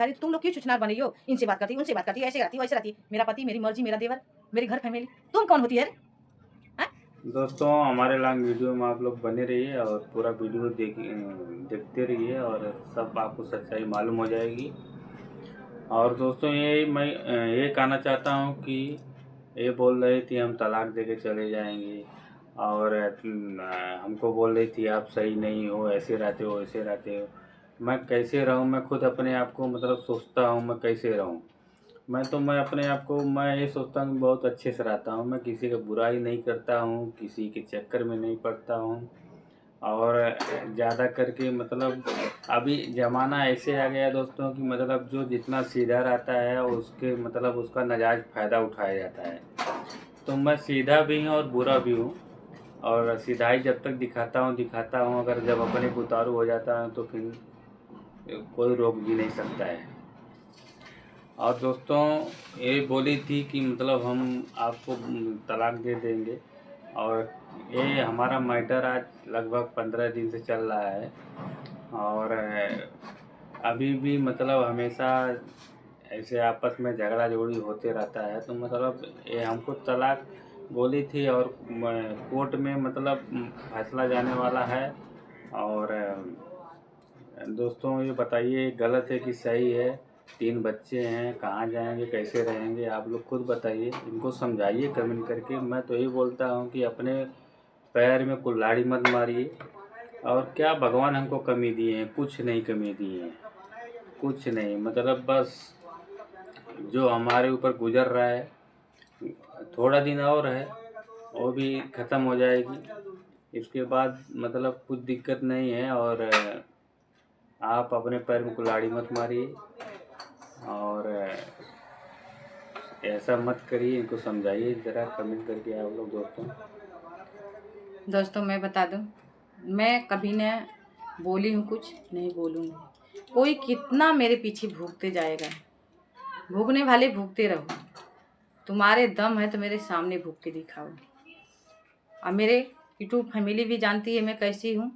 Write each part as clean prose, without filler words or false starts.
अरे तुम लोग क्यों छुछनार बन रही हो? इनसे बात करती, उनसे बात करती, ऐसे रहती, वैसे रहती। मेरा पति, मेरी मर्जी, मेरा देवर, मेरी घर फैमिली। तुम कौन होती है रे? हैं? दोस्तों हमारे लॉन्ग वीडियो में आप लोग बने रहिए और पूरा वीडियो देखते रहिए और सब आपको सच्चाई मालूम हो जाएगी। और दोस्तों ये कहना चाहता हूँ कि ये बोल रही थी हम तलाक दे के चले जाएंगे और हमको बोल रही थी आप सही नहीं हो, ऐसे रहते हो ऐसे रहते हो। मैं कैसे रहूँ? मैं खुद अपने आप को मतलब सोचता हूँ मैं कैसे रहूँ। मैं अपने आप को मैं ये सोचता हूँ बहुत अच्छे से रहता हूँ। मैं किसी का बुराई नहीं करता हूँ, किसी के चक्कर में नहीं पड़ता हूँ। और ज़्यादा करके मतलब अभी ज़माना ऐसे आ गया दोस्तों कि मतलब जो जितना सीधा रहता है उसके मतलब उसका नाजायज़ फ़ायदा उठाया जाता है। तो मैं सीधा भी हूँ और बुरा भी हूँ। और सीधाई जब तक दिखाता हूँ, अगर जब अपने को उतारू हो जाता है तो फिर कोई रोक भी नहीं सकता है। और दोस्तों ये बोली थी कि मतलब हम आपको तलाक दे देंगे। और ये हमारा मैटर आज लगभग 15 दिन से चल रहा है। और अभी भी मतलब हमेशा ऐसे आपस में झगड़ा झोड़ी होते रहता है। तो मतलब ये हमको तलाक बोली थी और कोर्ट में मतलब फैसला जाने वाला है। और दोस्तों ये बताइए गलत है कि सही है? 3 बच्चे हैं, कहाँ जाएंगे, कैसे रहेंगे? आप लोग खुद बताइए, इनको समझाइए कमेंट करके। मैं तो यही बोलता हूँ कि अपने पैर में कुल्हाड़ी मत मारिए। और क्या भगवान हमको कमी दिए हैं? कुछ नहीं कमी दिए हैं, कुछ नहीं। मतलब बस जो हमारे ऊपर गुजर रहा है थोड़ा दिन और है, वो भी ख़त्म हो जाएगी। इसके बाद मतलब कुछ दिक्कत नहीं है। और आप अपने पैर में कुल्हाड़ी मत मारिए और ऐसा मत करिए। इनको समझाइए ज़रा कमेंट करके आप लोग दोस्तों। दोस्तों मैं बता दूं, मैं कभी न बोली हूँ कुछ नहीं बोलूँगी। कोई कितना मेरे पीछे भूखते जाएगा, भूखने वाले भूखते रहो। तुम्हारे दम है तो मेरे सामने भूख के दिखाओ। और मेरे यूट्यूब फैमिली भी जानती है मैं कैसी हूँ,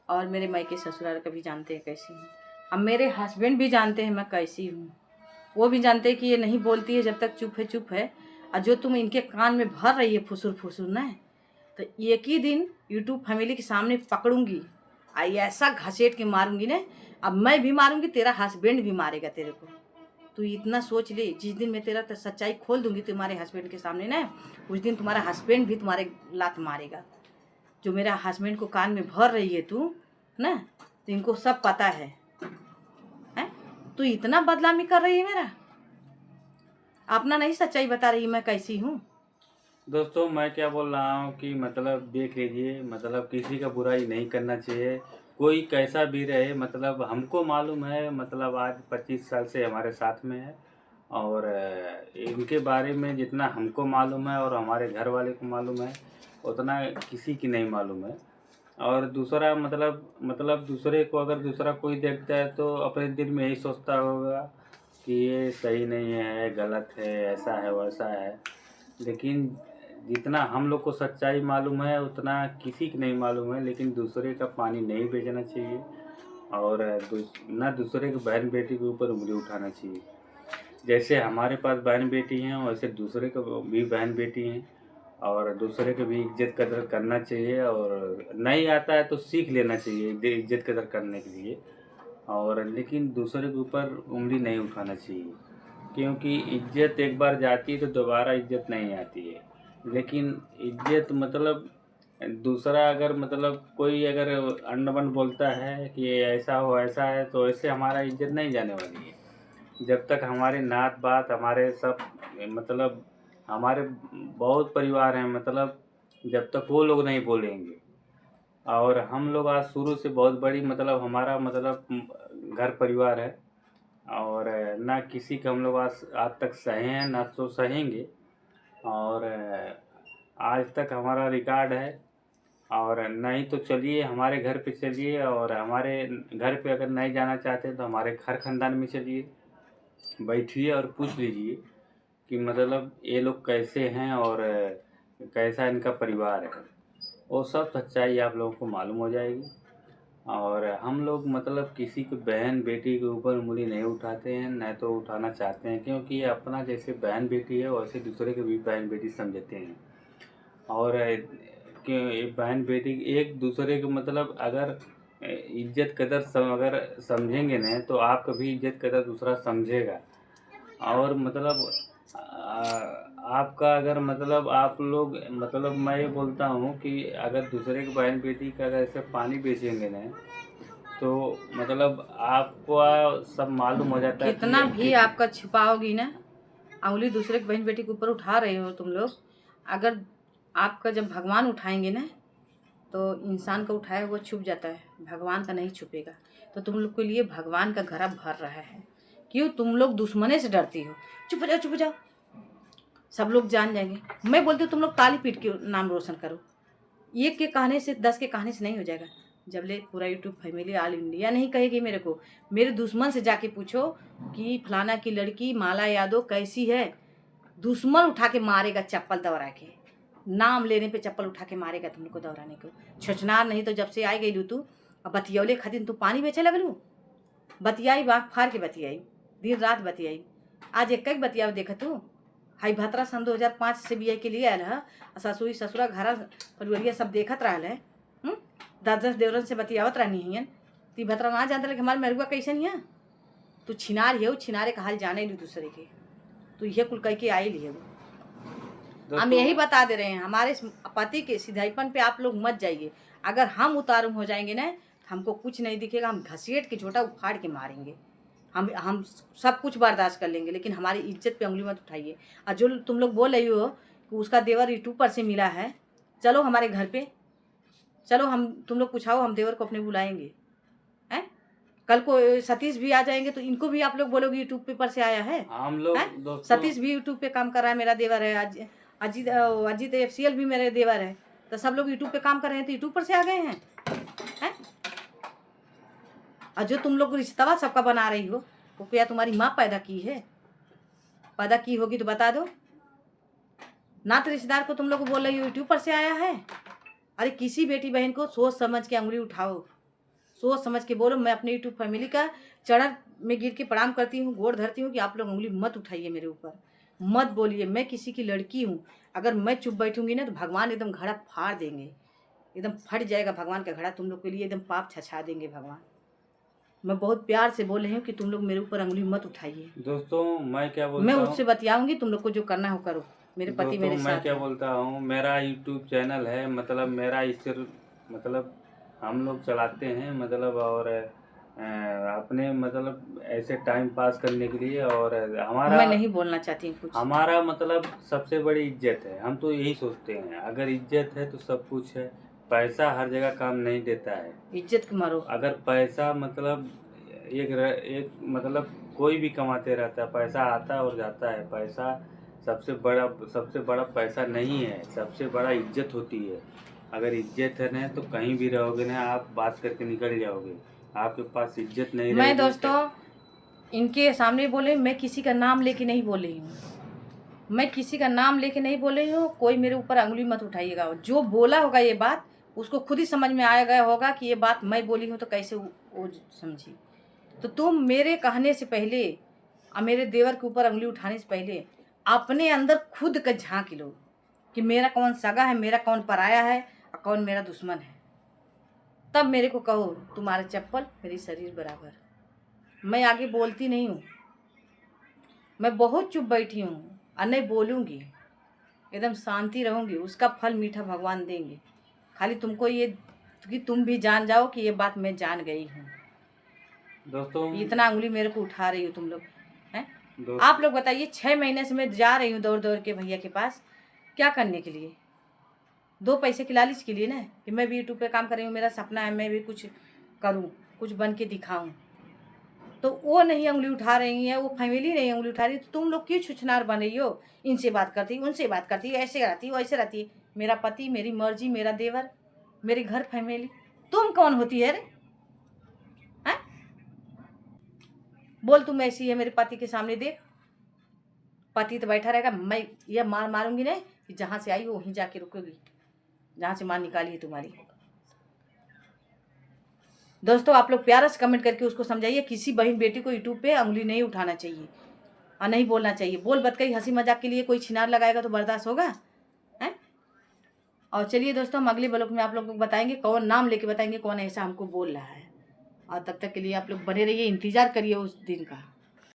और मेरे मायके ससुराल का भी जानते हैं कैसी हूँ। अब मेरे हस्बैंड भी जानते हैं मैं कैसी हूँ। वो भी जानते हैं कि ये नहीं बोलती है, जब तक चुप है चुप है। और जो तुम इनके कान में भर रही है फुसुर फुसुर ना, तो एक ही दिन यूट्यूब फैमिली के सामने पकड़ूंगी, आई ऐसा घसीट के मारूंगी ना। अब मैं भी मारूंगी, तेरा हस्बैंड भी मारेगा तेरे को। तू इतना सोच ले, जिस दिन मैं तेरा सच्चाई खोल दूंगी तुम्हारे हस्बैंड के सामने ना, उस दिन तुम्हारा हस्बैंड भी तुम्हारे लात मारेगा। जो मेरा हस्बैंड को कान में भर रही है तू ना, तो इनको सब पता है। हैं? तू इतना बदनामी कर रही है मेरा, अपना नहीं सच्चाई बता रही मैं कैसी हूँ। दोस्तों मैं क्या बोल रहा हूँ कि मतलब देख लीजिए, मतलब किसी का बुराई नहीं करना चाहिए। कोई कैसा भी रहे, मतलब हमको मालूम है, मतलब आज 25 साल से हमारे साथ में है। और इनके बारे में जितना हमको मालूम है और हमारे घर वाले को मालूम है उतना किसी की नहीं मालूम है। और दूसरा मतलब दूसरे को अगर दूसरा कोई देखता है तो अपने दिल में यही सोचता होगा कि ये सही नहीं है, गलत है, ऐसा है वैसा है। लेकिन जितना हम लोग को सच्चाई मालूम है उतना किसी की नहीं मालूम है। लेकिन दूसरे का पानी नहीं बेचना चाहिए और ना दूसरे के बहन बेटी के ऊपर उंगली उठाना चाहिए। जैसे हमारे पास बहन बेटी हैं वैसे दूसरे को भी बहन बेटी हैं। और दूसरे की भी इज्जत कदर करना चाहिए। और नहीं आता है तो सीख लेना चाहिए इज्जत कदर करने के लिए। और लेकिन दूसरे के ऊपर उंगली नहीं उठाना चाहिए, क्योंकि इज्जत एक बार जाती है तो दोबारा इज्जत नहीं आती है। लेकिन इज्जत मतलब दूसरा अगर मतलब कोई अगर अनबन बोलता है कि ये ऐसा हो ऐसा है तो ऐसे हमारा इज्जत नहीं जाने वाली है। जब तक हमारे नात बात हमारे सब मतलब हमारे बहुत परिवार हैं, मतलब जब तक वो लोग नहीं बोलेंगे। और हम लोग आज शुरू से बहुत बड़ी मतलब हमारा मतलब घर परिवार है। और ना किसी का हम लोग आज तक सहे हैं ना तो सहेंगे। और आज तक हमारा रिकॉर्ड है। और नहीं तो चलिए हमारे घर पे चलिए, और हमारे घर पे अगर नहीं जाना चाहते तो हमारे घर खानदान में चलिए, बैठिए और पूछ लीजिए कि मतलब ये लोग कैसे हैं और कैसा इनका परिवार है। वो सब सच्चाई आप लोगों को मालूम हो जाएगी। और हम लोग मतलब किसी की बहन बेटी के ऊपर उंगली नहीं उठाते हैं, न तो उठाना चाहते हैं, क्योंकि ये अपना जैसे बहन बेटी है वैसे दूसरे के भी बहन बेटी समझते हैं। और क्यों ये बहन बेटी एक दूसरे को मतलब अगर इज्जत कदर अगर समझेंगे न तो आपका भी इज्जत कदर दूसरा समझेगा। और मतलब आपका अगर मतलब आप लोग मतलब मैं ये बोलता हूँ कि अगर दूसरे के बहन बेटी का अगर ऐसे पानी बेचेंगे न तो मतलब आपको सब मालूम हो जाता है कितना कि भी आपका छुपाओगी ना, उंगली दूसरे की बहन बेटी के ऊपर उठा रहे हो तुम लोग, अगर आपका जब भगवान उठाएंगे ना तो इंसान का उठाया हुआ छुप जाता है, भगवान का नहीं छुपेगा। तो तुम लोग के लिए भगवान का घड़ा भर रहा है। क्यों तुम लोग दुश्मने से डरती हो? चुप जाओ चुप जाओ, सब लोग जान जाएंगे। मैं बोलती हूँ तुम लोग ताली पीट के नाम रोशन करो। एक के कहने से 10 के कहने से नहीं हो जाएगा। जब ले पूरा यूट्यूब फैमिली ऑल इंडिया नहीं कहेगी मेरे को, मेरे दुश्मन से जाके पूछो कि फलाना की लड़की माला यादव कैसी है, दुश्मन उठा के मारेगा चप्पल दौड़ा के, नाम लेने पे चप्पल उठा के मारेगा तुम लोग को दौड़ाने को। छोचनार नहीं तो जब से आई गई लू तू, अब बतियौले खातिर तू पानी बेचे लगलू। बतियाई बाँख फाड़ के बतियाई, दिन रात बतियाई। आज एक बतियाव देखा तू। हाई भतरा सन 2005 से बिया के लिए आयल है, ससुरी ससुरा घरा परिवरिया सब देखत रहल है। 10-10 देवरन से बतियावत रहनी है। ती भतरा ना जानता कि हमारे मरुआ कैसन है। तू छिनार है, छिनारे का हाल जाने लू दूसरे के, तो यह कुल कह के आई लिए। हम यही बता दे रहे हैं, हमारे पति के सिधाईपन पे आप लोग मत जाइए। अगर हम उतारू हो जाएंगे ना तो हमको कुछ नहीं दिखेगा, हम घसीट के झोटा उखाड़ के मारेंगे। हम सब कुछ बर्दाश्त कर लेंगे, लेकिन हमारी इज्जत पे उंगली मत उठाइए। और जो तुम लोग बोल रही हो कि उसका देवर यूट्यूब पर से मिला है, चलो हमारे घर पे चलो, हम तुम लोग पूछाओ, हम देवर को अपने बुलाएंगे हैं। कल को सतीश भी आ जाएंगे तो इनको भी आप लोग बोलोगे यूट्यूब पे पर से आया है। हम लोग हैं? दोस्तों सतीश भी यूट्यूब पे काम कर रहा है, मेरा देवर है। अजीत अजीत FCL भी मेरे देवर है। तो सब लोग यूट्यूब पे काम कर रहे हैं तो यूट्यूब पर से आ गए हैं। और जो तुम लोग रिश्ता सबका बना रही हो वो क्या तुम्हारी माँ पैदा की है? पैदा की होगी तो बता दो ना। तो रिश्तेदार को तुम लोग बोल रही हो यूट्यूब पर से आया है। अरे किसी बेटी बहन को सोच समझ के उंगली उठाओ, सोच समझ के बोलो। मैं अपने यूट्यूब फैमिली का चरण में गिर के प्रणाम करती हूँ, गोड़ धरती हूँ कि आप लोग उंगली मत उठाइए मेरे ऊपर, मत बोलिए। मैं किसी की लड़की हूँ, अगर मैं चुप बैठूंगी ना तो भगवान एकदम घड़ा फाड़ देंगे, एकदम फट जाएगा भगवान का घड़ा तुम लोग के लिए, एकदम पाप छछा देंगे भगवान। मैं बहुत प्यार से बोल रही हूँ कि तुम लोग मेरे ऊपर उंगली मत उठाइए। दोस्तों मैं क्या मैं बोलता हूँ उससे बतियाऊंगी, तुम लोग को जो करना हो करो। मेरे पति दोस्तों मेरे मैं साथ क्या है। बोलता हूँ, मेरा यूट्यूब चैनल है, मतलब मेरा इससे मतलब हम लोग चलाते हैं मतलब, और अपने मतलब ऐसे टाइम पास करने के लिए। और मैं नहीं बोलना चाहती हूँ कुछ। हमारा मतलब सबसे बड़ी इज्जत है। हम तो यही सोचते हैं अगर इज्जत है तो सब कुछ है। पैसा हर जगह काम नहीं देता है। इज्जत के मारो। अगर पैसा मतलब एक मतलब कोई भी कमाते रहता है, पैसा आता है और जाता है। पैसा सबसे बड़ा पैसा नहीं है, सबसे बड़ा इज्जत होती है। अगर इज्जत है ना तो कहीं भी रहोगे ना आप बात करके निकल जाओगे। आपके पास इज्जत नहीं मैं रहेगी दोस्तों इनके सामने बोले, मैं किसी का नाम लेके नहीं बोल रही हूँ, मैं किसी का नाम लेके नहीं बोल रही हूँ। कोई मेरे ऊपर उंगली मत उठाइएगा। जो बोला होगा ये बात उसको खुद ही समझ में आया गया होगा कि ये बात मैं बोली हूँ तो कैसे वो समझी। तो तुम मेरे कहने से पहले और मेरे देवर के ऊपर उंगली उठाने से पहले अपने अंदर खुद का झांक लो कि मेरा कौन सगा है, मेरा कौन पराया है और कौन मेरा दुश्मन है। तब मेरे को कहो तुम्हारा चप्पल मेरी शरीर बराबर। मैं आगे बोलती नहीं हूँ, मैं बहुत चुप बैठी हूँ और नहीं बोलूँगी, एकदम शांति रहूँगी। उसका फल मीठा भगवान देंगे। खाली तुमको ये कि तुम भी जान जाओ कि ये बात मैं जान गई हूँ। दोस्तों। इतना उंगली मेरे को उठा रही हो तुम लोग हैं। दोस्त आप लोग बताइए, 6 महीने से मैं जा रही हूँ दौड़ दौड़ के भैया के पास, क्या करने के लिए? 2 पैसे की लालच के लिए ना, कि मैं भी यूट्यूब पे काम कर रही हूँ, मेरा सपना है मैं भी कुछ करूँ, कुछ बन के दिखाऊँ। तो वो नहीं उंगली उठा रही है, वो फैमिली नहीं उंगली उठा रही, तो तुम लोग क्यों छुछनार बन रही हो? इनसे बात करती, उनसे बात करती, ऐसे रहती वैसे रहती। मेरा पति, मेरी मर्जी, मेरा देवर, मेरे घर फैमिली, तुम कौन होती है रे? हैं? बोल तुम ऐसी है मेरे पति के सामने देख। पति तो बैठा रहेगा, मैं ये मार मारूंगी नहीं कि जहाँ से आई हो वहीं जाके रुकोगी, जहाँ से मार निकाली है तुम्हारी। दोस्तों आप लोग प्यारा से कमेंट करके उसको समझाइए, किसी बहन बेटी को यूट्यूब पे उंगली नहीं उठाना चाहिए और नहीं बोलना चाहिए। बोल बतकई हंसी मजाक के लिए कोई छिनार लगाएगा तो बर्दाश्त होगा हैं? और चलिए दोस्तों, हम अगले ब्लॉग में आप लोगों को बताएंगे, कौन नाम लेके बताएंगे कौन ऐसा हमको बोल रहा है। और तब तक के लिए आप लोग बने रहिए, इंतजार करिए उस दिन का।